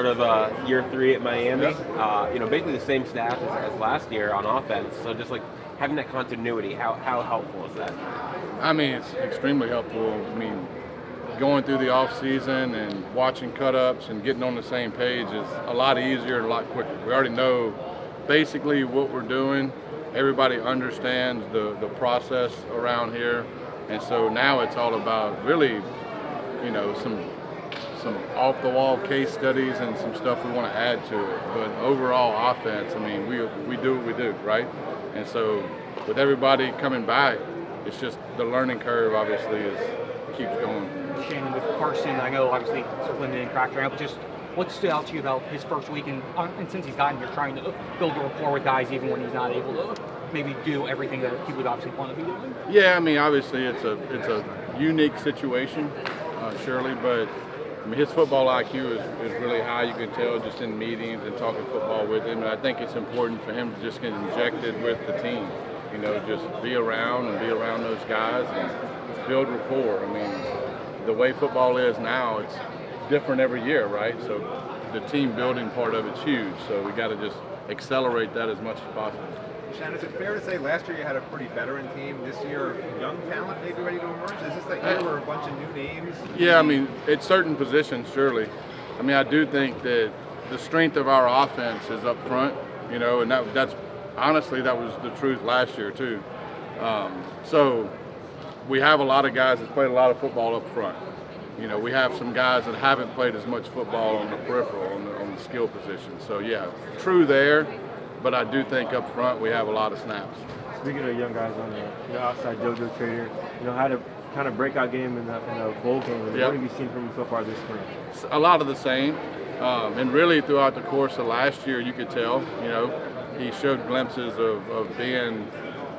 start of year 3 at Miami. Basically the same staff as last year on offense. So just like having that continuity, how helpful is that? I mean, it's extremely helpful. I mean, going through the off season and watching cut-ups and getting on the same page is a lot easier and a lot quicker. We already know basically what we're doing. Everybody understands the process around here, and so now it's all about really, some off-the-wall case studies and some stuff we want to add to it. But overall offense, I mean, we do what we do, right? And so with everybody coming back, it's just the learning curve obviously keeps going. Shannon, with Carson, I know obviously it's limited and cracked around, but just what stood out to you about his first week and since he's gotten here, trying to build a rapport with guys even when he's not able to maybe do everything that he would obviously want to be doing? Yeah, I mean, obviously it's a unique situation, surely, but I mean, his football IQ is really high. You can tell just in meetings and talking football with him. And I think it's important for him to just get injected with the team. Just be around those guys and build rapport. I mean, the way football is now, it's different every year, right? So the team building part of it's huge. So we got to just accelerate that as much as possible. Shannon, is it fair to say last year you had a pretty veteran team? This year, young talent maybe ready to emerge? Is this that year where a bunch of new names? Yeah, I mean, at certain positions, surely. I mean, I do think that the strength of our offense is up front, and that's honestly, that was the truth last year too. So we have a lot of guys that played a lot of football up front. We have some guys that haven't played as much football on the peripheral, on the skill position. So yeah, true there. But I do think up front we have a lot of snaps. Speaking of young guys on the outside JoJo trader, had a kind of breakout game in the bowl game. What have you seen from him so far this spring? A lot of the same, and really throughout the course of last year, you could tell. He showed glimpses of being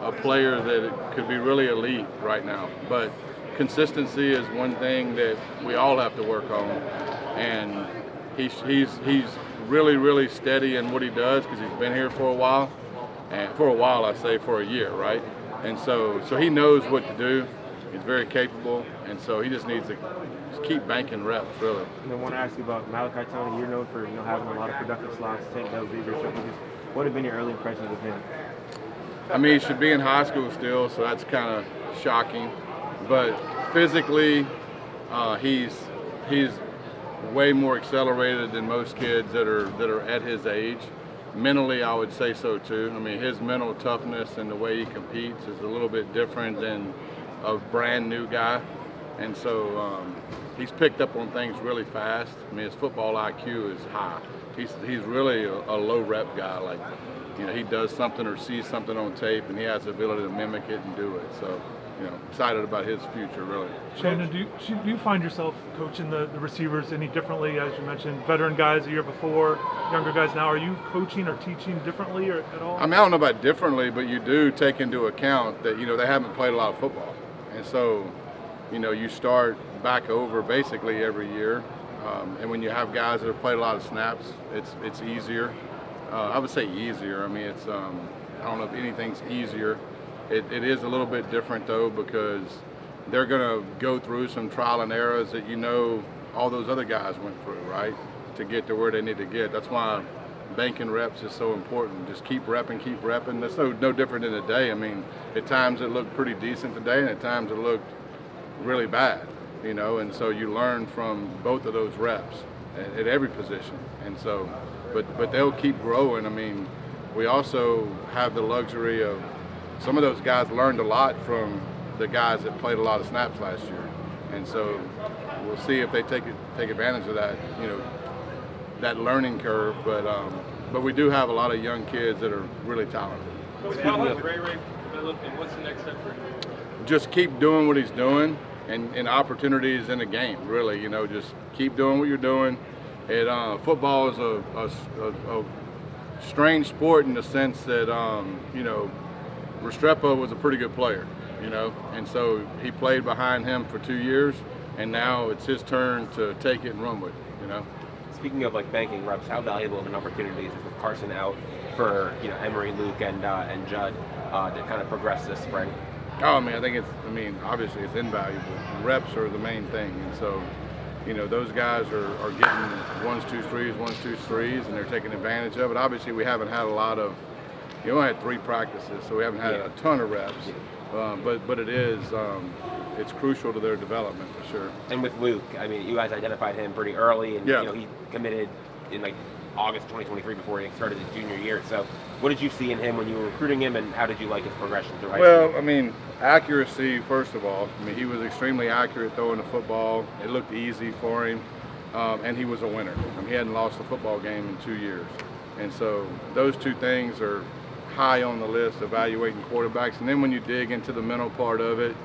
a player that could be really elite right now. But consistency is one thing that we all have to work on, and he's really, really steady in what he does because he's been here for a while. And for a while, I say for a year, right? And so he knows what to do. He's very capable, and so he just needs to keep banking reps, really. And I want to ask you about Malachi Tony. You're known for having a lot of productive slots, Tank Dell, what have been your early impressions of him? I mean, he should be in high school still, so that's kind of shocking. But physically, he's way more accelerated than most kids that are at his age. Mentally, I would say so too. I mean, his mental toughness and the way he competes is a little bit different than a brand new guy, and so he's picked up on things really fast. I mean, his football IQ is high. He's really a low rep guy. Like, he does something or sees something on tape, and he has the ability to mimic it and do it. So, excited about his future, really. Shannon, do you find yourself coaching the receivers any differently? As you mentioned, veteran guys the year before, younger guys now. Are you coaching or teaching differently or at all? I mean, I don't know about differently, but you do take into account that, they haven't played a lot of football. And so, you start back over basically every year. And when you have guys that have played a lot of snaps, it's easier. I would say easier. I mean, it's I don't know if anything's easier. It is a little bit different though, because they're going to go through some trial and errors that all those other guys went through, right, to get to where they need to get. That's why banking reps is so important. Just keep repping. That's no different than today. I mean, at times it looked pretty decent today, and at times it looked really bad, and so you learn from both of those reps at every position. And so, but they'll keep growing. I mean, we also have the luxury of some of those guys learned a lot from the guys that played a lot of snaps last year, and so we'll see if they take advantage of that, that learning curve. But we do have a lot of young kids that are really talented. What's the next step for him? Just keep doing what he's doing, and opportunities in the game. Really, just keep doing what you're doing. Football is a strange sport in the sense that Restrepo was a pretty good player, and so he played behind him for 2 years, and now it's his turn to take it and run with it. Speaking of banking reps, how valuable of an opportunity is it with Carson out for Emery, Luke, and Judd to kind of progress this spring? Oh, I mean, obviously it's invaluable. Reps are the main thing, and so those guys are getting ones, twos, threes, and they're taking advantage of it. Obviously, we haven't had a lot of, we only had 3 practices, so we haven't had a ton of reps. But it is, it's crucial to their development for sure. And with Luke, I mean, you guys identified him pretty early, and Yeah. he committed in like August 2023 before he started his junior year. So, what did you see in him when you were recruiting him, and how did you like his progression through high school? Well, I mean, accuracy first of all. I mean, he was extremely accurate throwing the football. It looked easy for him, and he was a winner. I mean, he hadn't lost a football game in 2 years, and so those 2 things are high on the list evaluating quarterbacks. And then when you dig into the mental part of it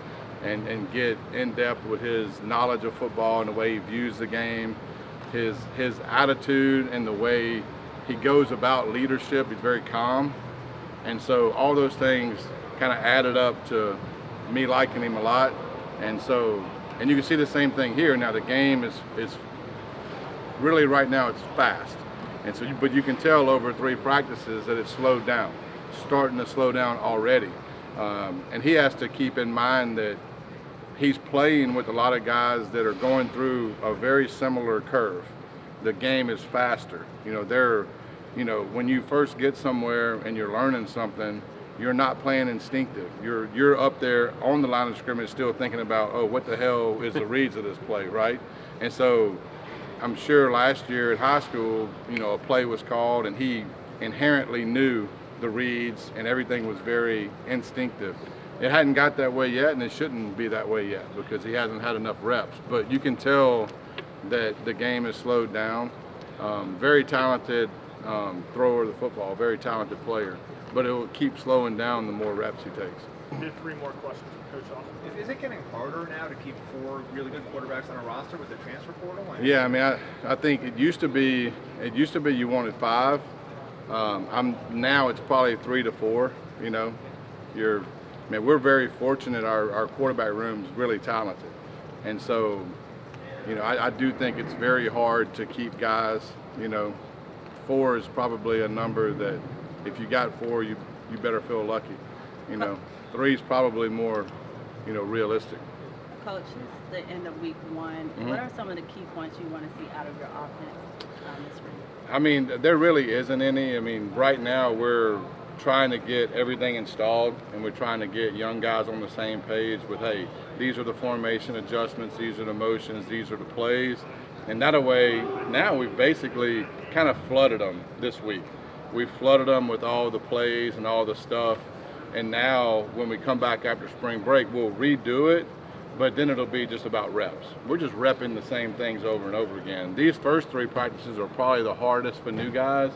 and get in depth with his knowledge of football and the way he views the game, his attitude and the way he goes about leadership, he's very calm. And so all those things kind of added up to me liking him a lot. And you can see the same thing here. Now the game is really right now it's fast. And so, but you can tell over 3 practices that it's slowed down, starting to slow down already. And he has to keep in mind that he's playing with a lot of guys that are going through a very similar curve. The game is faster. When you first get somewhere and you're learning something, you're not playing instinctive. You're up there on the line of scrimmage still thinking about, oh, what the hell is the reads of this play, right? And so I'm sure last year at high school, a play was called and he inherently knew the reads and everything was very instinctive. It hadn't got that way yet, and it shouldn't be that way yet because he hasn't had enough reps. But you can tell that the game has slowed down. Very talented thrower of the football, very talented player. But it will keep slowing down the more reps he takes. We have 3 more questions from Coach Austin. Is it getting harder now to keep 4 really good quarterbacks on a roster with the transfer portal? Yeah, I mean, I think it used to be you wanted 5. Now it's probably 3 to 4. We're very fortunate. Our quarterback room is really talented, and so I do think it's very hard to keep guys. 4 is probably a number that if you got 4, you better feel lucky. 3 is probably more realistic. Coach, it's the end of week 1. Mm-hmm. What are some of the key points you want to see out of your offense this week? I mean, there really isn't any. I mean, right now we're trying to get everything installed, and we're trying to get young guys on the same page with, hey, these are the formation adjustments, these are the motions, these are the plays. And that way, now we've basically kind of flooded them this week. We've flooded them with all the plays and all the stuff. And now when we come back after spring break, we'll redo it, but then it'll be just about reps. We're just repping the same things over and over again. These first 3 practices are probably the hardest for new guys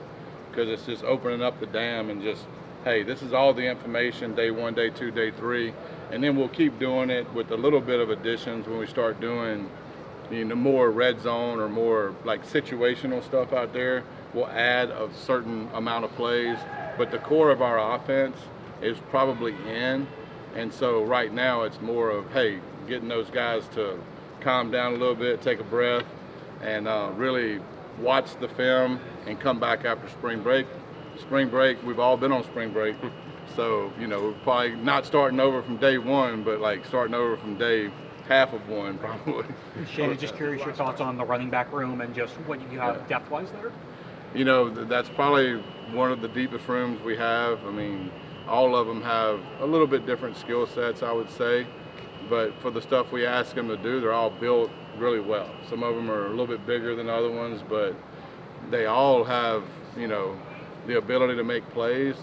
because it's just opening up the dam and just, hey, this is all the information, day 1, day 2, day 3. And then we'll keep doing it with a little bit of additions when we start doing more red zone or more like situational stuff out there. We'll add a certain amount of plays, but the core of our offense is probably in. And so right now it's more of, hey, getting those guys to calm down a little bit, take a breath, and really watch the film and come back after spring break. Spring break, we've all been on spring break. So, we're probably not starting over from day 1, but like starting over from day half of 1 probably. Shannon, just curious your thoughts on the running back room and just what you have depth-wise there? That's probably one of the deepest rooms we have. I mean, all of them have a little bit different skill sets, I would say. But for the stuff we ask them to do, they're all built really well. Some of them are a little bit bigger than other ones, but they all have, the ability to make plays.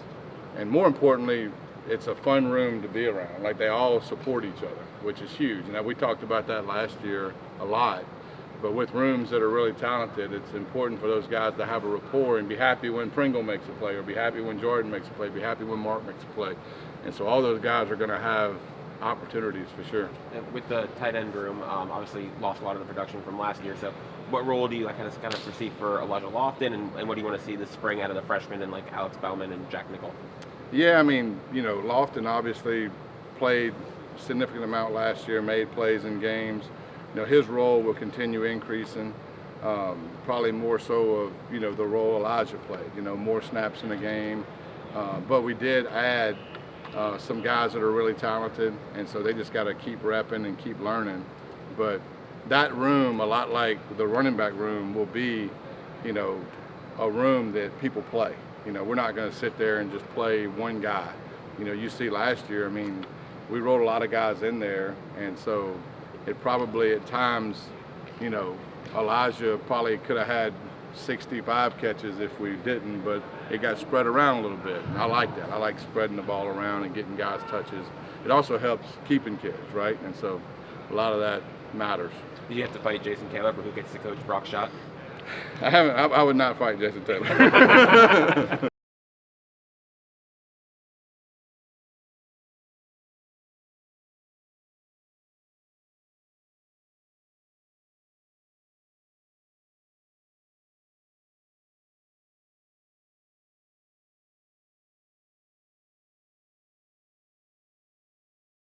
And more importantly, it's a fun room to be around. Like, they all support each other, which is huge. Now, we talked about that last year a lot. But with rooms that are really talented, it's important for those guys to have a rapport and be happy when Pringle makes a play, or be happy when Jordan makes a play, be happy when Mark makes a play. And so all those guys are going to have opportunities for sure. And with the tight end room, obviously lost a lot of the production from last year. So what role do you kind of foresee for Elijah Lofton, and what do you want to see this spring out of the freshmen and like Alex Bauman and Jack Nickel? Yeah, I mean, Lofton obviously played a significant amount last year, made plays in games. His role will continue increasing, probably more so of, the role Elijah played, more snaps in the game. But we did add some guys that are really talented, and so they just got to keep repping and keep learning. But, that room, a lot like the running back room, will be, a room that people play. We're not going to sit there and just play one guy. You see last year, I mean, we rolled a lot of guys in there, and so it probably at times, Elijah probably could have had 65 catches if we didn't, but it got spread around a little bit. And I like that. I like spreading the ball around and getting guys touches. It also helps keeping kids, right? And so a lot of that matters. Did you have to fight Jason Taylor for who gets to coach Brock's shot? I would not fight Jason Taylor.